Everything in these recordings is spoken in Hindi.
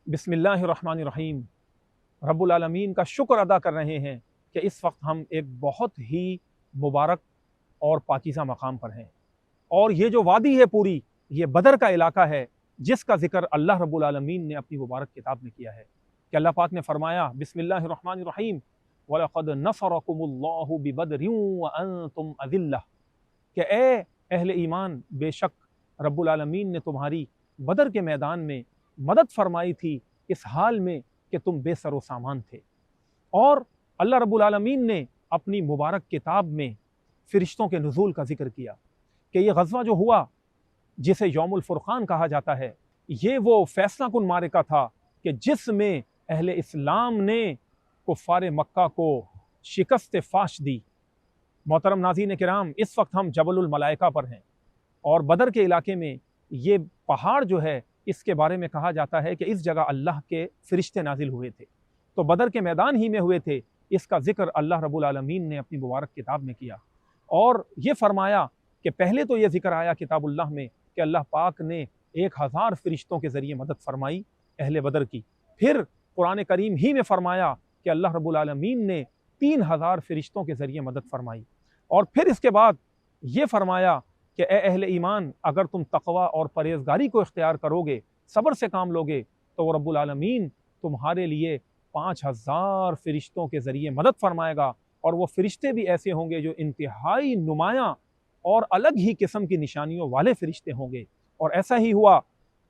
बिस्मिल्लाहिर्रहमानिर्रहीम। रब्बुल आलमीन का शुक्र अदा कर रहे हैं कि इस वक्त हम एक बहुत ही मुबारक और पाकीज़ा मकाम पर हैं। और ये जो वादी है पूरी, ये बदर का इलाका है जिसका जिक्र अल्लाह रब्बुल आलमीन ने अपनी मुबारक किताब में किया है कि अल्लाह पाक ने फरमाया बिस्मिल्लाहिर्रहमानिर्रहीम वलक़द नसरकुमुल्लाहु बिबदरिन व अंतुम अज़िल्ला, कि ए अहले ईमान, बेशक रब्बुल आलमीन ने तुम्हारी बदर के मैदान में मदद फरमाई थी इस हाल में कि तुम बेसरो सामान थे। और अल्लाह रब्बुल आलमीन ने अपनी मुबारक किताब में फ़रिश्तों के नुज़ूल का जिक्र किया कि ये गज़वा जो हुआ, जिसे यौमुल फ़ुरक़ान कहा जाता है, ये वो फ़ैसला कुन मारिका था कि जिसमें अहले इस्लाम ने कुफ़ार मक्का को शिकस्त फ़ाश दी। मोहतरम नाज़रीन किराम, इस वक्त हम जबलुल मलाइका पर हैं और बदर के इलाके में ये पहाड़ जो है, इसके बारे में कहा जाता है कि इस जगह अल्लाह के फ़रिश्ते नाजिल हुए थे, तो बदर के मैदान ही में हुए थे। इसका जिक्र अल्लाह रब्बुल आलमीन ने अपनी मुबारक किताब में किया और ये फरमाया कि पहले तो ये जिक्र आया किताबुल्लाह में कि अल्लाह पाक ने 1000 फ़रिश्तों के ज़रिए मदद फरमाई अहले बदर की। फिर कुरान करीम ही में फरमाया कि अल्लाह रब्बुल आलमीन ने 3000 फ़रिश्तों के ज़रिए मदद फरमाई। और फिर इसके बाद ये फरमाया कि ए अहले ईमान, अगर तुम तक़वा और परहेज़गारी को इख्तियार करोगे, सब्र से काम लोगे, तो वो रब्बुल आलमीन तुम्हारे लिए 5000 फ़रिश्तों के ज़रिए मदद फरमाएगा। और वो फ़रिश्ते भी ऐसे होंगे जो इंतहाई नुमायाँ और अलग ही किस्म की निशानियों वाले फ़रिश्ते होंगे। और ऐसा ही हुआ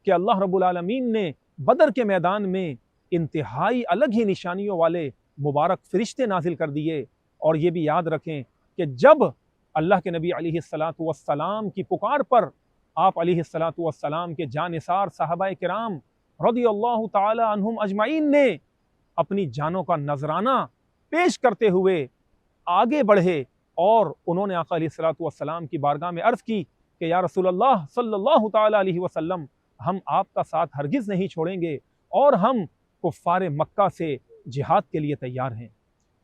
कि अल्लाह रब्बुल आलमीन ने बदर के मैदान में इंतहाई अलग ही निशानियों वाले मुबारक फ़रिश्ते नाजिल कर दिए। और ये भी याद रखें कि जब अल्लाह के नबी अलैहिस्सलातु वस्सलाम की पुकार पर आप अलैहिस्सलातु वस्सलाम के जानिसार साहबाए किराम रज़ियल्लाहु ताला अन्हुम अजमाइन ने अपनी जानों का नजराना पेश करते हुए आगे बढ़े और उन्होंने आका अलैहिस्सलातु वस्सलाम की बारगाह में अर्ज़ की कि या रसूलल्लाह सल्लल्लाहु ताला अलैहि वसल्लम, हम आपका साथ हरगिज़ नहीं छोड़ेंगे और हम कुफ़ार मक्का से जिहाद के लिए तैयार हैं।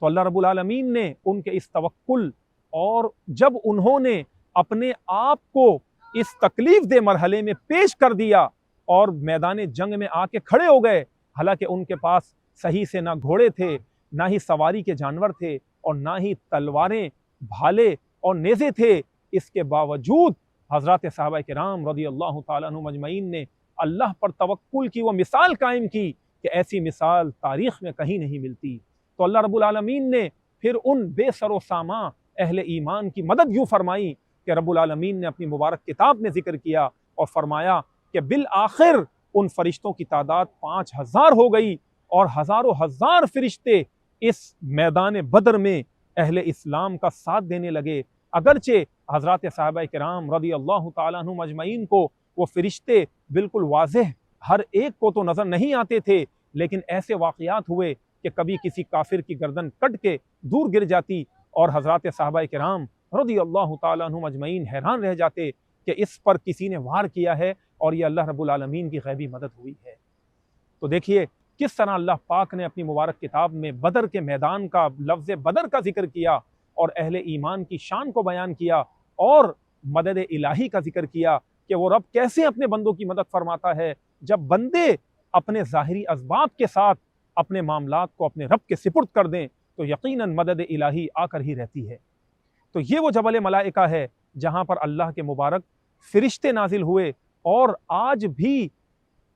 तो अल्लाह रब्बुल आलमीन ने उनके इस तवक्कुल और जब उन्होंने अपने आप को इस तकलीफ दे मरहले में पेश कर दिया और मैदान जंग में आके खड़े हो गए, हालांकि उनके पास सही से ना घोड़े थे, ना ही सवारी के जानवर थे और ना ही तलवारें, भाले और नेज़े थे, इसके बावजूद हज़रात सहाबा किराम रज़ियल्लाहु ताला अन्हुम अजमईन ने अल्लाह पर तवक्कुल की वो मिसाल कायम की कि ऐसी मिसाल तारीख़ में कहीं नहीं मिलती। तो अल्लाह रब्बुल आलमीन ने फिर उन बेसरो सामा अहले ईमान की मदद यूँ फरमाई कि रब्बुल आलमीन ने अपनी मुबारक किताब में जिक्र किया और फरमाया कि बिल आखिर उन फरिश्तों की तादाद 5000 हो गई और हज़ारों हज़ार फरिश्ते इस मैदान बदर में अहले इस्लाम का साथ देने लगे। अगरचे हज़रात सहाबा किराम रज़ियल्लाहु ताला अन्हुम अजमईन को वो फरिश्ते बिल्कुल वाज़ेह हर एक को तो नज़र नहीं आते थे, लेकिन ऐसे वाक़यात हुए कि कभी किसी काफिर की गर्दन कट के दूर गिर जाती और हज़रात सहाबा किराम रज़ियल्लाहु ताला अन्हुम अजमईन हैरान रह जाते कि इस पर किसी ने वार किया है और ये अल्लाह रब्बुल आलमीन की गैबी मदद हुई है। तो देखिए किस तरह अल्लाह पाक ने अपनी मुबारक किताब में बदर के मैदान का, लफ्ज़ बदर का जिक्र किया और अहले ईमान की शान को बयान किया और मदद इलाही का जिक्र किया कि वो रब कैसे अपने बंदों की मदद फरमाता है जब बंदे अपने ज़ाहिरी असबाब के साथ अपने मामलात को अपने रब के सिपुर्द कर दें, तो यकीनन मदद इलाही आकर ही रहती है। तो ये वो जबल मलाइका है जहाँ पर अल्लाह के मुबारक फ़रिश्ते नाजिल हुए और आज भी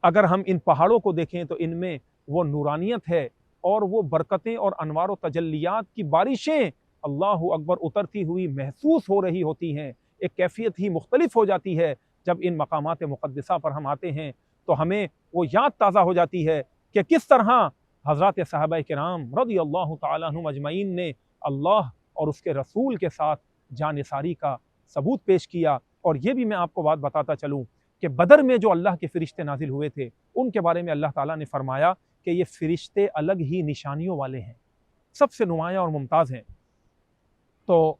अगर हम इन पहाड़ों को देखें तो इनमें वो नूरानियत है और वो बरकतें और अनवार व तजल्लियात की बारिशें अल्लाहु अकबर उतरती हुई महसूस हो रही होती हैं। एक कैफियत ही मुख्तलिफ हो जाती है जब इन मकामात मुक़द्दसा पर हम आते हैं, तो हमें वो याद ताज़ा हो जाती है कि किस तरह हज़रात सहाबा किराम रज़ियल्लाहु ताला अन्हुम अजमईन ने अल्लाह और उसके रसूल के साथ जानिसारी का सबूत पेश किया। और ये भी मैं आपको बात बताता चलूँ कि बदर में जो अल्लाह के फ़रिश्ते नाजिल हुए थे, उनके बारे में अल्लाह ताला ने फरमाया कि ये फ़रिश्ते अलग ही निशानियों वाले हैं, सबसे नुमायाँ और मुमताज़ हैं। तो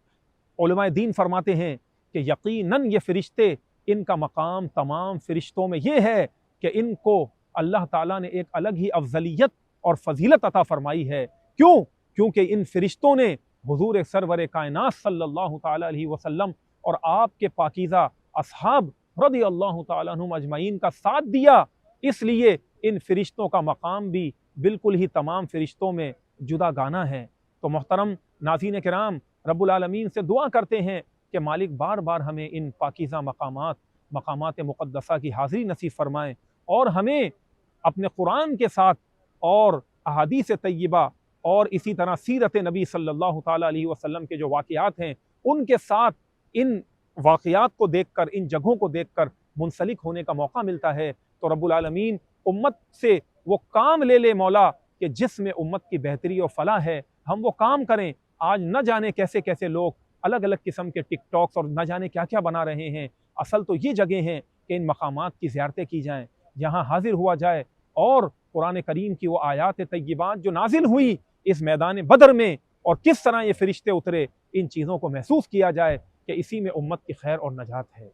उलमाए दीन फरमाते हैं कि यकीनन ये फ़रिश्ते, इनका मकाम तमाम फ़रिश्तों में ये है कि इनको अल्लाह ताला ने एक अलग ही अफजलियत और फ़जीलत अता फरमाई है। क्यों? क्योंकि इन फ़रिश्तों ने हुज़ूर सरवर कायनात सल्लल्लाहु ताला अलैहि वसल्लम और आपके पाकीज़ा असहाब रज़ियल्लाहु ताला अन्हुम अजमईन का साथ दिया, इसलिए इन फ़रिश्तों का मकाम भी बिल्कुल ही तमाम फ़रिश्तों में जुदा गाना है। तो मोहतरम नाज़रीन किराम, रब्बुल आलमीन से दुआ करते हैं कि मालिक बार बार हमें इन पाकीज़ा मकामात मुक़द्दसा की हाज़िरी नसीब फ़रमाएँ और हमें अपने कुरान के साथ और अहादीस तय्यबा और इसी तरह सीरत नबी सल्लल्लाहु ताला अलैहि वसल्लम के जो वाक़यात हैं उनके साथ इन वाक़यात को देखकर, इन जगहों को देखकर मुंसलिक होने का मौका मिलता है। तो रब्बुल आलमीन उम्मत से वो काम ले ले मौला कि जिसमें उम्मत की बेहतरी और फलाह है, हम वो काम करें। आज न जाने कैसे कैसे लोग अलग अलग किस्म के टिकटॉक्स और न जाने क्या क्या बना रहे हैं। असल तो ये जगह हैं कि इन मकामात की ज़ियारतें की जाएँ, यहाँ हाजिर हुआ जाए और कुरान करीम की वो आयात तय्यबात जो नाजिल हुई इस मैदान बदर में और किस तरह ये फरिश्ते उतरे, इन चीज़ों को महसूस किया जाए कि इसी में उम्मत की खैर और नजात है।